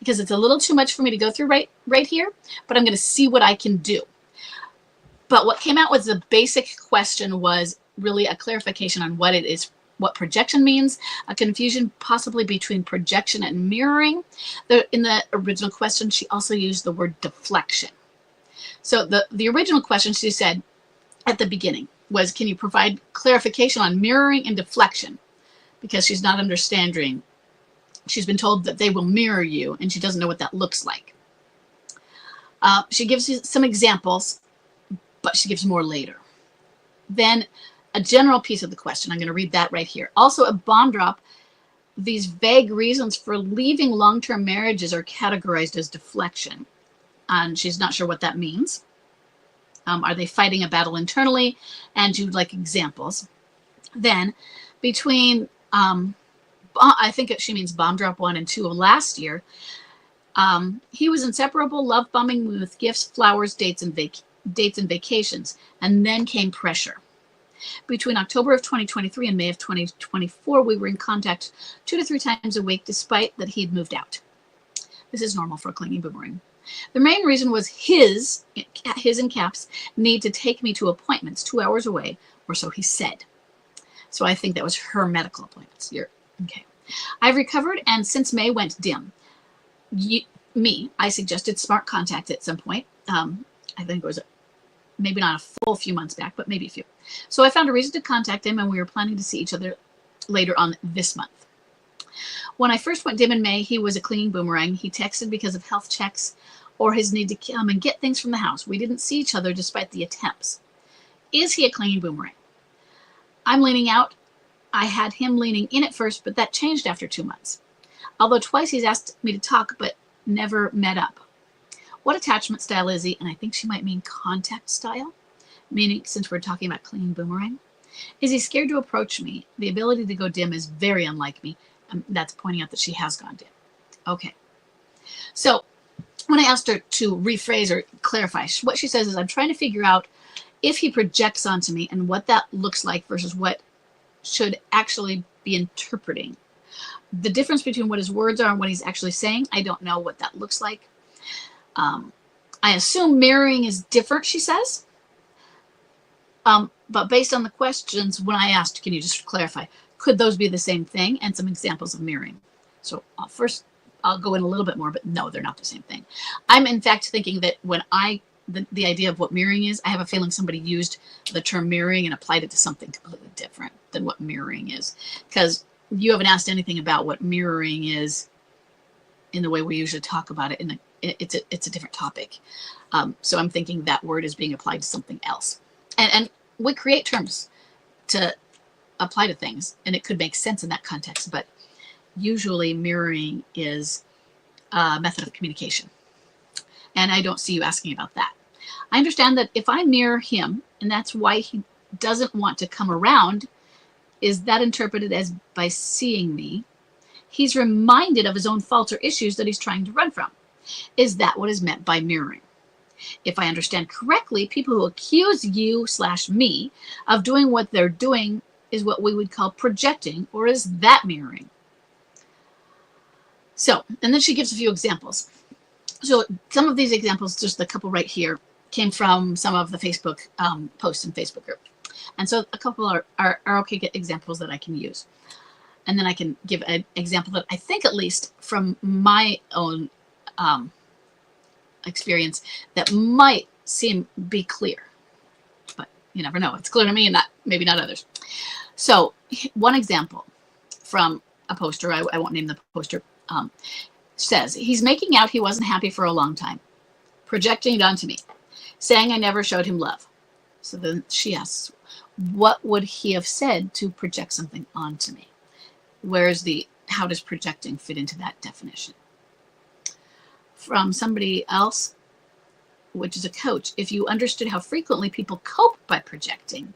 because it's a little too much for me to go through right here, but I'm going to see what I can do. But what came out with the basic question was really a clarification on what it is, what projection means, a confusion possibly between projection and mirroring. In the original question, she also used the word deflection. So the original question she said at the beginning was, can you provide clarification on mirroring and deflection? Because she's not understanding. She's been told that they will mirror you, and she doesn't know what that looks like. She gives you some examples, but she gives more later. Then a general piece of the question, I'm going to read that right here. Also a bomb drop, these vague reasons for leaving long-term marriages are categorized as deflection. And she's not sure what that means. Are they fighting a battle internally? And you'd like examples. Then between, I think she means bomb drop 1 and 2 of last year, he was inseparable, love bombing with gifts, flowers, dates, and vacations. And then came pressure. Between October of 2023 and May of 2024, we were in contact 2 to 3 times a week, despite that he'd moved out. This is normal for a clinging boomerang. The main reason was his in caps, need to take me to appointments 2 hours away, or so he said. So I think that was her medical appointments. Okay. I've recovered and since May went dim. I suggested smart contact at some point. I think it was maybe not a full few months back, but maybe a few. So I found a reason to contact him, and we were planning to see each other later on this month. When I first went dim in May, he was a clinging boomerang. He texted because of health checks or his need to come and get things from the house. We didn't see each other despite the attempts. Is he a clinging boomerang? I'm leaning out. I had him leaning in at first, but that changed after 2 months. Although twice he's asked me to talk, but never met up. What attachment style is he? And I think she might mean contact style, meaning since we're talking about clinging boomerang. Is he scared to approach me? The ability to go dim is very unlike me. That's pointing out that she has gone dim. Okay. So when I asked her to rephrase or clarify, what she says is, I'm trying to figure out if he projects onto me and what that looks like versus what should actually be interpreting. The difference between what his words are and what he's actually saying, I don't know what that looks like. I assume mirroring is different, she says. But based on the questions, when I asked, can you just clarify, could those be the same thing? And some examples of mirroring. So first, I'll go in a little bit more, but no, they're not the same thing. I'm in fact thinking that when the idea of what mirroring is, I have a feeling somebody used the term mirroring and applied it to something completely different than what mirroring is. Because you haven't asked anything about what mirroring is in the way we usually talk about it. It's a different topic. So I'm thinking that word is being applied to something else. And we create terms to apply to things, and it could make sense in that context, but usually mirroring is a method of communication. And I don't see you asking about that. I understand that if I mirror him, and that's why he doesn't want to come around, is that interpreted as by seeing me, he's reminded of his own faults or issues that he's trying to run from. Is that what is meant by mirroring? If I understand correctly, people who accuse you/me of doing what they're doing is what we would call projecting, or is that mirroring? So, and then she gives a few examples. So some of these examples, just a couple right here, came from some of the Facebook posts in Facebook group. And so a couple are okay examples that I can use. And then I can give an example that I think, at least from my own experience, that might be clear. But you never know. It's clear to me and maybe not others. So one example from a poster, I won't name the poster, says, he's making out he wasn't happy for a long time, projecting it onto me, saying I never showed him love. So then she asks, what would he have said to project something onto me? How does projecting fit into that definition? From somebody else, which is a coach, if you understood how frequently people cope by projecting,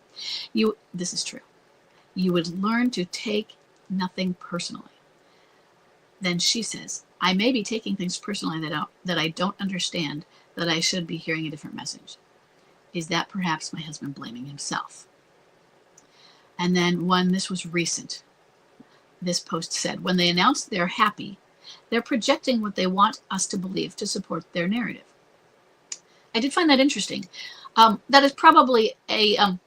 this is true, you would learn to take nothing personally. Then she says, I may be taking things personally that I don't understand, that I should be hearing a different message. Is that perhaps my husband blaming himself? And then this was recent. This post said, when they announce they're happy, They're projecting what they want us to believe to support their narrative. I did find that interesting. That is probably a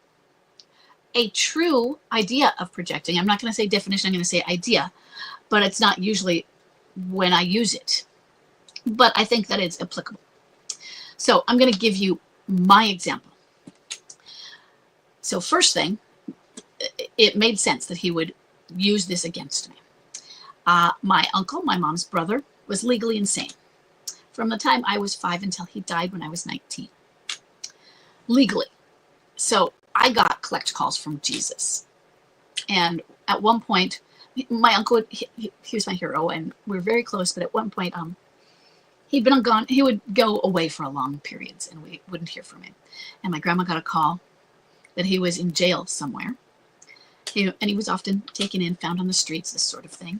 true idea of projecting. I'm not going to say definition, I'm going to say idea, but it's not usually when I use it. But I think that it's applicable. So I'm going to give you my example. So first thing, it made sense that he would use this against me. My uncle, my mom's brother, was legally insane from the time I was 5 until he died when I was 19. Legally. So I got collect calls from Jesus. And at one point, my uncle, he was my hero, and we were very close, but at one point, he'd been gone. He would go away for long periods, and we wouldn't hear from him. And my grandma got a call that he was in jail somewhere. And he was often taken in, found on the streets, this sort of thing.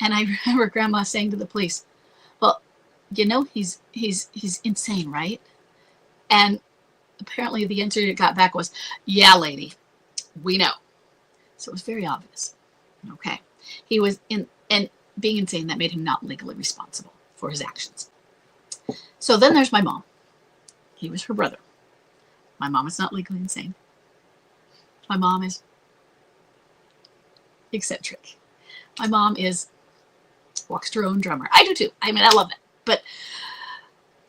And I remember grandma saying to the police, well, you know, he's insane, right? And apparently the answer it got back was, yeah, lady, we know. So it was very obvious. Okay. He was and being insane, that made him not legally responsible for his actions. So then there's my mom. He was her brother. My mom is not legally insane. My mom is eccentric. My mom walks her own drummer. I do too. I mean, I love it. But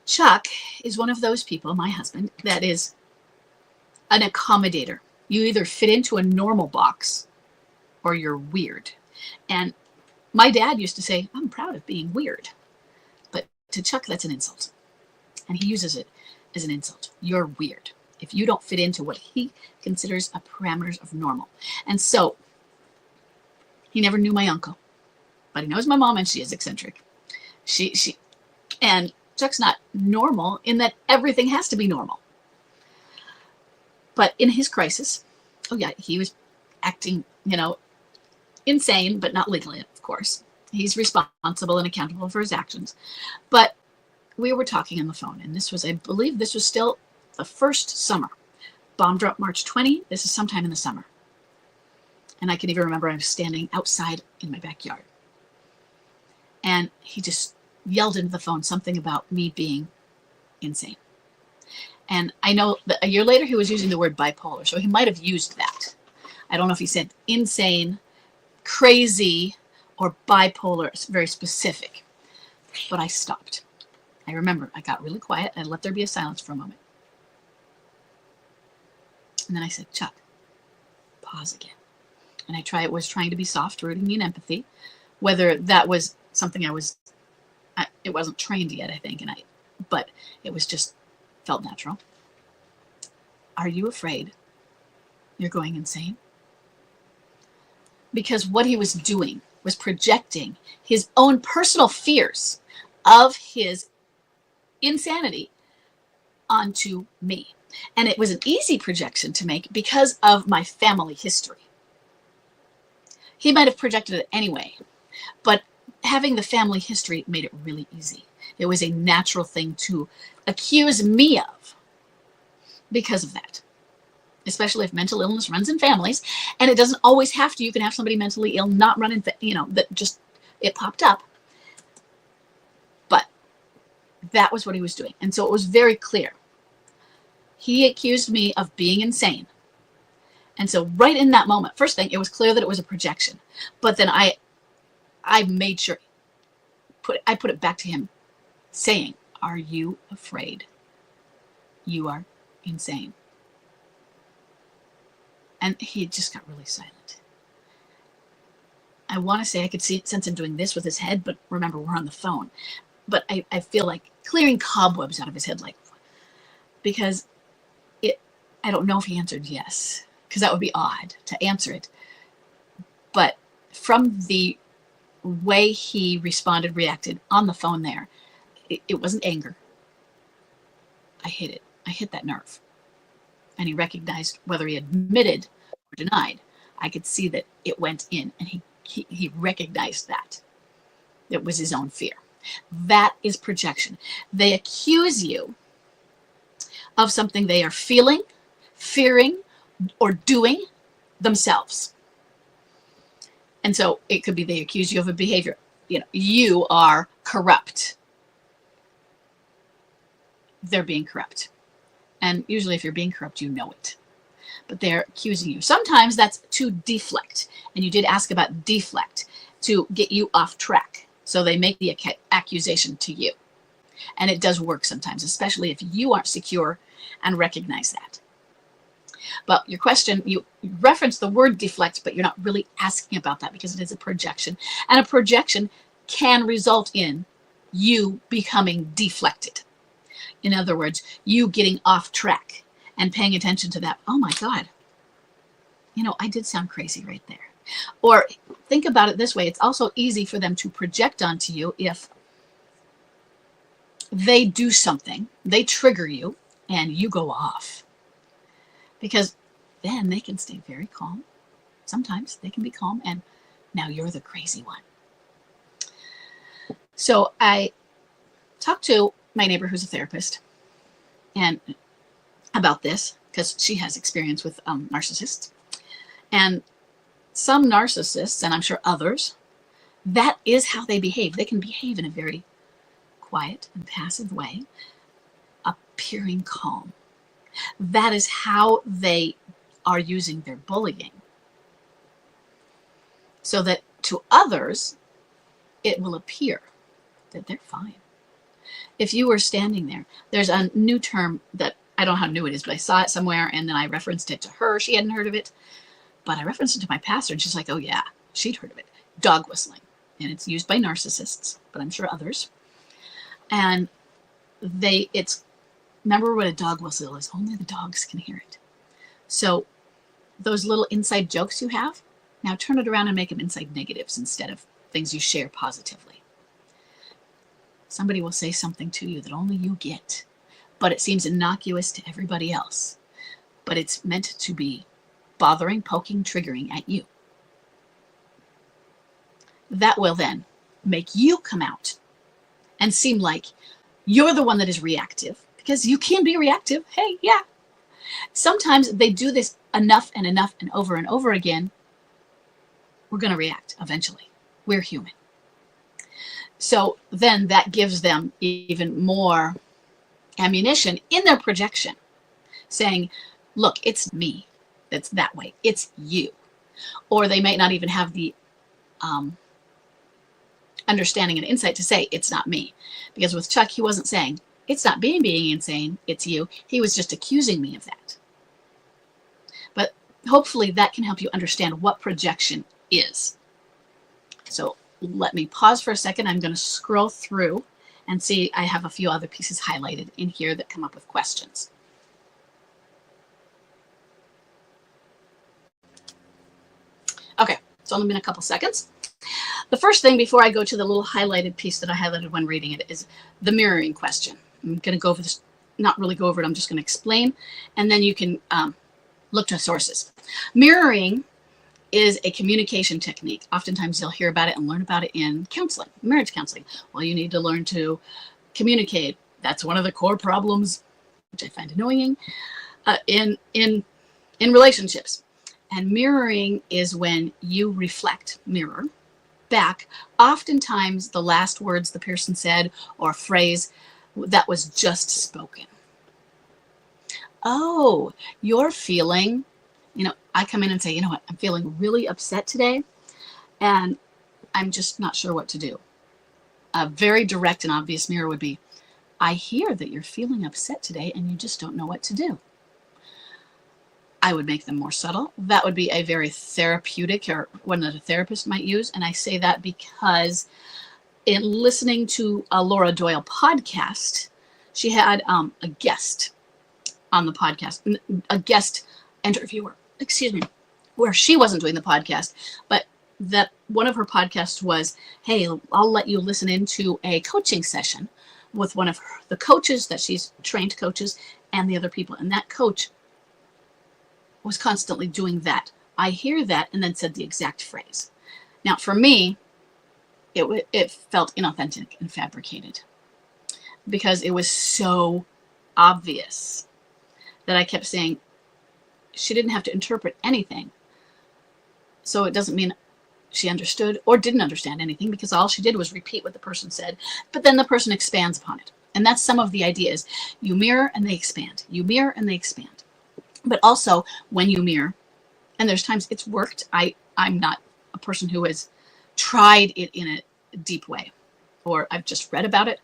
Chuck is one of those people, my husband, that is an accommodator. You either fit into a normal box or you're weird. And my dad used to say, I'm proud of being weird. But to Chuck, that's an insult. And he uses it as an insult. You're weird if you don't fit into what he considers a parameters of normal. And so he never knew my uncle, but he knows my mom, and she is eccentric. And Chuck's not normal in that everything has to be normal. But in his crisis, oh yeah, he was acting, insane, but not legally, of course. He's responsible and accountable for his actions. But we were talking on the phone, and this was, I believe this was still the first summer. Bomb drop March 20. This is sometime in the summer. And I can even remember I was standing outside in my backyard. And he just yelled into the phone something about me being insane. And I know that a year later he was using the word bipolar, so he might have used that. I don't know if he said insane, crazy, or bipolar. It's very specific. But I stopped. I remember I got really quiet and let there be a silence for a moment. And then I said, Chuck, pause again. And I was trying to be soft, rooting in empathy, whether that was something it wasn't trained yet, I think, but it was just felt natural. Are you afraid you're going insane? Because what he was doing was projecting his own personal fears of his insanity onto me. And it was an easy projection to make because of my family history. He might have projected it anyway, but having the family history made it really easy. It was a natural thing to accuse me of because of that, especially if mental illness runs in families. And it doesn't always have to. You can have somebody mentally ill not run in, that just, it popped up. But that was what he was doing. And so it was very clear. He accused me of being insane. And so right in that moment, first thing, it was clear that it was a projection. But then I made sure, I put it back to him saying, are you afraid you are insane? And he just got really silent. I want to say I could sense him doing this with his head, but remember, we're on the phone. But I feel like clearing cobwebs out of his head, because I don't know if he answered yes, because that would be odd to answer it. But from the way he reacted on the phone there, it wasn't anger. I hit it. I hit that nerve. And he recognized, whether he admitted or denied, I could see that it went in, and he recognized that. It was his own fear. That is projection. They accuse you of something they are feeling, fearing, or doing themselves. And so it could be they accuse you of a behavior. you are corrupt. They're being corrupt. And usually if you're being corrupt, you know it. But they're accusing you. Sometimes that's to deflect. And you did ask about deflect, to get you off track. So they make the accusation to you. And it does work sometimes, especially if you aren't secure and recognize that. But your question, you reference the word deflect, but you're not really asking about that because it is a projection. And a projection can result in you becoming deflected. In other words, you getting off track and paying attention to that. Oh my God, I did sound crazy right there. Or think about it this way. It's also easy for them to project onto you if they do something, they trigger you, and you go off. Because then they can stay very calm. Sometimes they can be calm, and now you're the crazy one. So I talked to my neighbor who's a therapist and about this, because she has experience with narcissists. And some narcissists, and I'm sure others, that is how they behave. They can behave in a very quiet and passive way, appearing calm. That is how they are using their bullying. So that to others, it will appear that they're fine. If you were standing there, there's a new term that I don't know how new it is, but I saw it somewhere and then I referenced it to her. She hadn't heard of it, but I referenced it to my pastor and she's like, oh yeah, she'd heard of it. Dog whistling. And it's used by narcissists, but I'm sure others. And remember what a dog whistle is? Only the dogs can hear it. So those little inside jokes you have, now turn it around and make them inside negatives instead of things you share positively. Somebody will say something to you that only you get, but it seems innocuous to everybody else. But it's meant to be bothering, poking, triggering at you. That will then make you come out and seem like you're the one that is reactive, because you can be reactive. Hey, yeah. Sometimes they do this enough and over again. We're going to react eventually. We're human. So then that gives them even more ammunition in their projection, saying, look, it's me that's that way. It's you. Or they might not even have the understanding and insight to say, it's not me. Because with Chuck, he wasn't saying, it's not being insane, it's you. He was just accusing me of that. But hopefully that can help you understand what projection is. So let me pause for a second. I'm going to scroll through and see. I have a few other pieces highlighted in here that come up with questions. Okay, it's only been a couple seconds. The first thing before I go to the little highlighted piece that I highlighted when reading it is the mirroring question. I'm going to go over this, not really go over it, I'm just going to explain, and then you can look to sources. Mirroring is a communication technique. Oftentimes you'll hear about it and learn about it in counseling, marriage counseling. Well, you need to learn to communicate. That's one of the core problems, which I find annoying, in relationships. And mirroring is when you mirror back, oftentimes the last words the person said or phrase that was just spoken. Oh, you're feeling, I come in and say, you know what, I'm feeling really upset today and I'm just not sure what to do. A very direct and obvious mirror would be, I hear that you're feeling upset today and you just don't know what to do. I would make them more subtle. That would be a very therapeutic, or one that a therapist might use. And I say that because in listening to a Laura Doyle podcast, she had a guest on the podcast, a guest interviewer, where she wasn't doing the podcast, but that one of her podcasts was, hey, I'll let you listen into a coaching session with one of the coaches that she's trained coaches and the other people. And that coach was constantly doing that. I hear that, and then said the exact phrase. Now, for me, it felt inauthentic and fabricated because it was so obvious that I kept saying she didn't have to interpret anything. So it doesn't mean she understood or didn't understand anything, because all she did was repeat what the person said, but then the person expands upon it. And that's some of the ideas. You mirror and they expand. You mirror and they expand. But also when you mirror, and there's times it's worked. I'm not a person who has tried it in a deep way, or I've just read about it,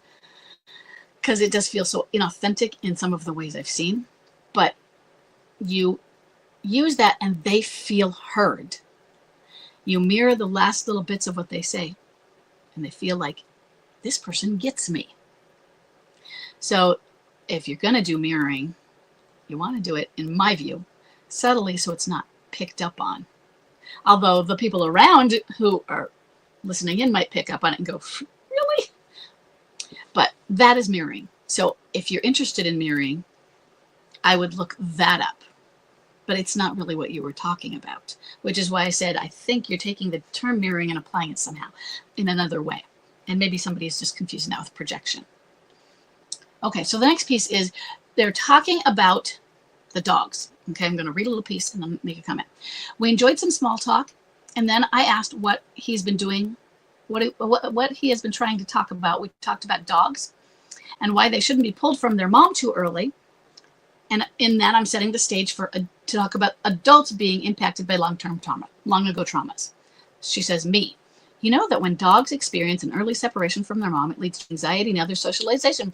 because it does feel so inauthentic in some of the ways I've seen. But you use that and they feel heard. You mirror the last little bits of what they say, and they feel like, this person gets me. So if you're going to do mirroring, you want to do it, in my view, subtly, so it's not picked up on. Although the people around who are listening in might pick up on it and go, really? But that is mirroring. So if you're interested in mirroring, I would look that up. But it's not really what you were talking about, which is why I said I think you're taking the term mirroring and applying it somehow in another way. And maybe somebody is just confusing that with projection. Okay, so the next piece is they're talking about the dogs. Okay, I'm going to read a little piece and then make a comment. We enjoyed some small talk, and then I asked what he's been doing, what he has been trying to talk about. We talked about dogs and why they shouldn't be pulled from their mom too early. And in that, I'm setting the stage to talk about adults being impacted by long-term trauma, long ago traumas. She says, me. You know that when dogs experience an early separation from their mom, it leads to anxiety and other socialization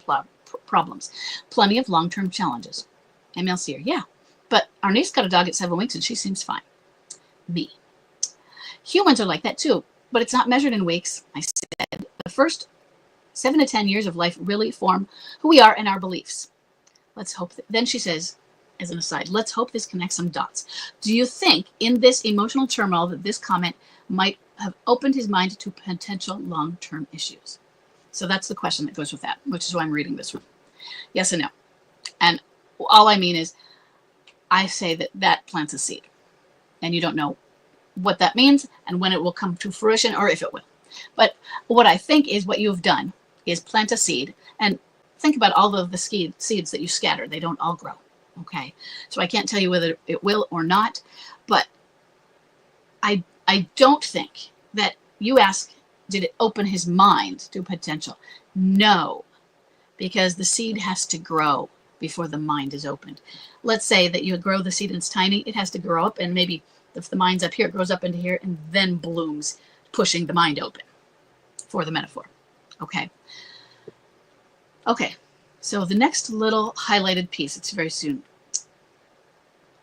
problems. Plenty of long-term challenges. MLCer, yeah. But our niece got a dog at 7 weeks and she seems fine. Me. Humans are like that too, but it's not measured in weeks. I said the first 7 to 10 years of life really form who we are and our beliefs. Let's hope then she says, as an aside, let's hope this connects some dots. Do you think in this emotional turmoil that this comment might have opened his mind to potential long-term issues? So that's the question that goes with that, which is why I'm reading this one. Yes and no. And all I mean is, I say that plants a seed, and you don't know what that means and when it will come to fruition or if it will. But what I think is what you've done is plant a seed, and think about all of the seeds that you scatter. They don't all grow. Okay. So I can't tell you whether it will or not, but I don't think that you ask, did it open his mind to potential? No, because the seed has to grow before the mind is opened. Let's say that you grow the seed and it's tiny. It has to grow up, and maybe if the mind's up here, it grows up into here and then blooms, pushing the mind open, for the metaphor. Okay. Okay. So the next little highlighted piece, it's very soon.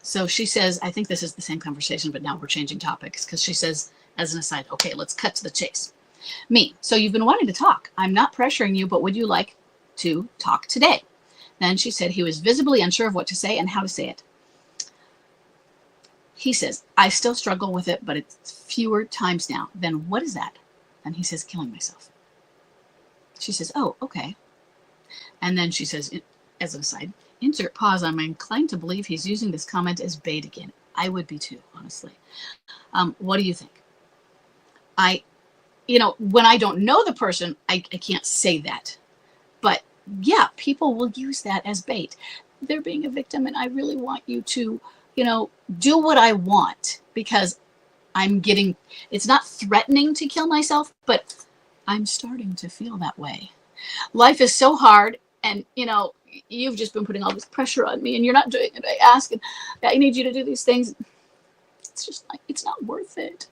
So she says, I think this is the same conversation, but now we're changing topics, because she says, as an aside, okay, let's cut to the chase. Me. So you've been wanting to talk. I'm not pressuring you, but would you like to talk today? Then she said he was visibly unsure of what to say and how to say it. He says, I still struggle with it, but it's fewer times now. Then what is that? And he says, killing myself. She says, oh, okay. And then she says, as an aside, insert pause. I'm inclined to believe he's using this comment as bait again. I would be too, honestly. What do you think? When I don't know the person, I can't say that. But yeah, people will use that as bait. They're being a victim, and I really want you to, do what I want, because it's not threatening to kill myself, but I'm starting to feel that way. Life is so hard, and, you've just been putting all this pressure on me, and you're not doing it. I ask, and I need you to do these things. It's just like, it's not worth it.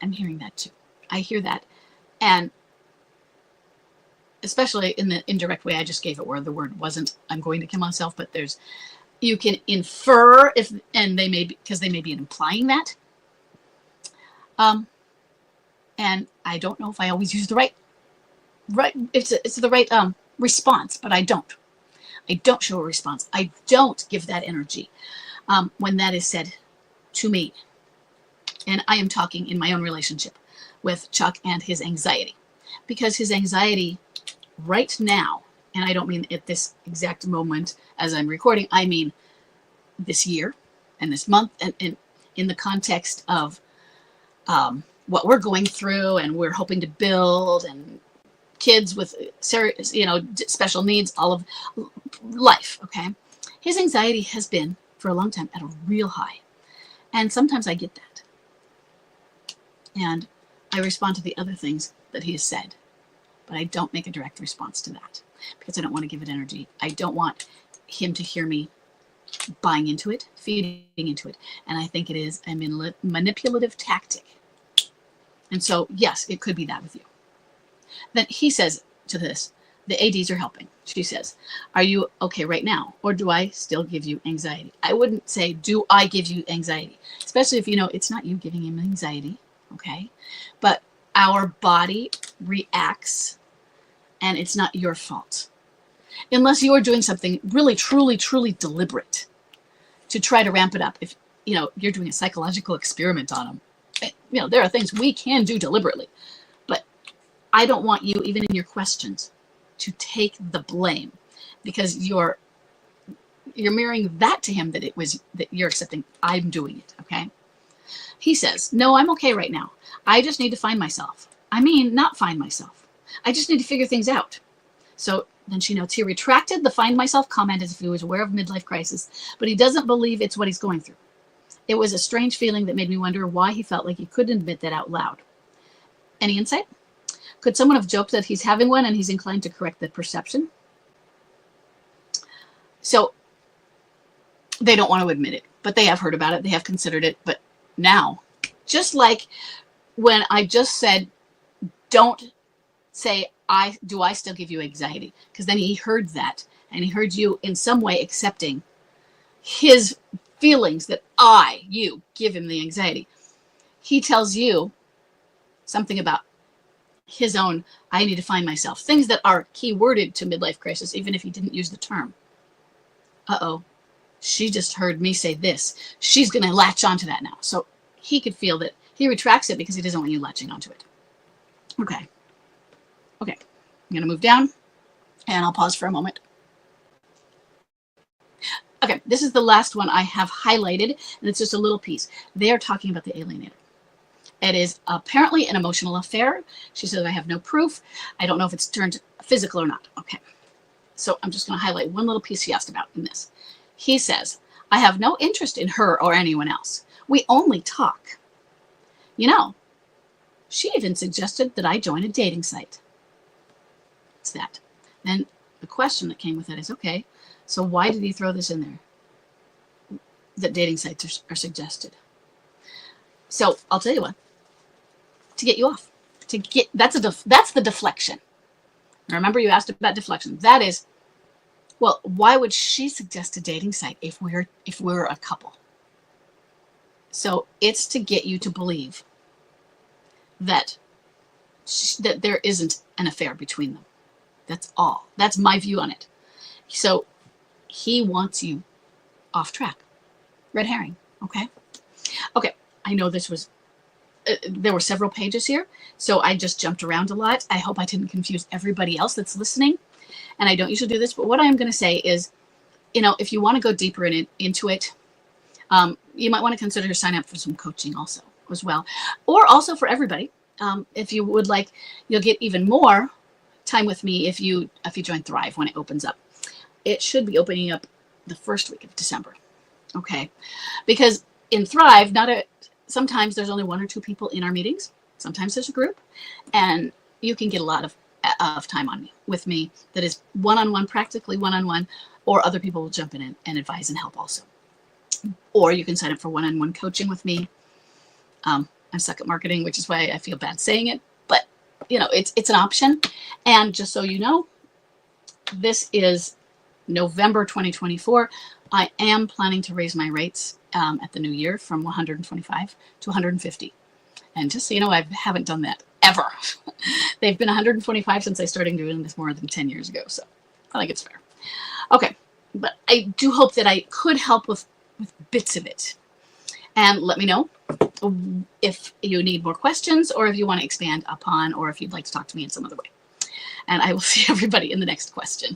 I'm hearing that too. I hear that. And especially in the indirect way I just gave it, where the word wasn't, I'm going to kill myself, but you can infer because they may be implying that. And I don't know if I always use the right, it's the right response, but I don't show a response. I don't give that energy when that is said to me. And I am talking in my own relationship with Chuck and his anxiety, because his anxiety right now, and I don't mean at this exact moment as I'm recording, I mean this year and this month, and in the context of what we're going through and we're hoping to build, and kids with serious, special needs, all of life. Okay. His anxiety has been for a long time at a real high. And sometimes I get that. And I respond to the other things that he has said, but I don't make a direct response to that because I don't want to give it energy. I don't want him to hear me buying into it, feeding into it. And I think it is a manipulative tactic. And so, yes, it could be that with you. Then he says to this, the ADs are helping. She says, are you okay right now? Or do I still give you anxiety? I wouldn't say, do I give you anxiety? Especially if you know it's not you giving him anxiety, okay? But our body reacts and it's not your fault. Unless you are doing something really, truly, truly deliberate to try to ramp it up. If, you know, you're doing a psychological experiment on him, you know, there are things we can do deliberately. But I don't want you, even in your questions, to take the blame because you're mirroring that to him that it was that you're accepting I'm doing it. Okay. He says, no, I'm okay right now. I just need to find myself. I mean, not find myself. I just need to figure things out. So then she notes he retracted the find myself comment as if he was aware of midlife crisis, but he doesn't believe it's what he's going through. It was a strange feeling that made me wonder why he felt like he couldn't admit that out loud. Any insight? Could someone have joked that he's having one and he's inclined to correct the perception? So they don't want to admit it, but they have heard about it. They have considered it. But now, just like when I just said, don't say, do I still give you anxiety? Because then he heard that and he heard you in some way accepting his feelings that you give him the anxiety. He tells you something about his own, I need to find myself. Things that are keyworded to midlife crisis, even if he didn't use the term. Uh-oh, she just heard me say this. She's going to latch onto that now. So he could feel that he retracts it because he doesn't want you latching onto it. Okay. Okay. I'm going to move down and I'll pause for a moment. Okay, this is the last one I have highlighted, and it's just a little piece. They are talking about the alienator. It is apparently an emotional affair. She says, I have no proof. I don't know if it's turned physical or not. Okay, so I'm just going to highlight one little piece he asked about in this. He says, I have no interest in her or anyone else. We only talk. You know, she even suggested that I join a dating site. It's that. And the question that came with it is, okay, so why did he throw this in there? That dating sites are suggested. So I'll tell you what, to get you off, that's the deflection. Now remember you asked about deflection. That is, well, why would she suggest a dating site if we're a couple? So it's to get you to believe that there isn't an affair between them. That's all. That's my view on it. So he wants you off track. Red herring. Okay. Okay. I know this was, there were several pages here, so I just jumped around a lot. I hope I didn't confuse everybody else that's listening. And I don't usually do this, but what I'm going to say is, you know, if you want to go deeper into it, you might want to consider signing up for some coaching also as well. Or also for everybody. If you would like, you'll get even more time with me if you join Thrive when it opens up. It should be opening up the first week of December. Okay. Because in Thrive, sometimes there's only 1 or 2 people in our meetings. Sometimes there's a group, and you can get a lot of time with me that is one-on-one, practically one-on-one, or other people will jump in and advise and help also. Or you can sign up for one-on-one coaching with me. I suck at marketing, which is why I feel bad saying it, but you know, it's an option. And just so you know, this is November 2024. I am planning to raise my rates at the new year from 125 to 150. And just so you know, I haven't done that ever. They've been 125 since I started doing this more than 10 years ago. So I think it's fair. Okay. But I do hope that I could help with bits of it. And let me know if you need more questions or if you want to expand upon or if you'd like to talk to me in some other way. And I will see everybody in the next question.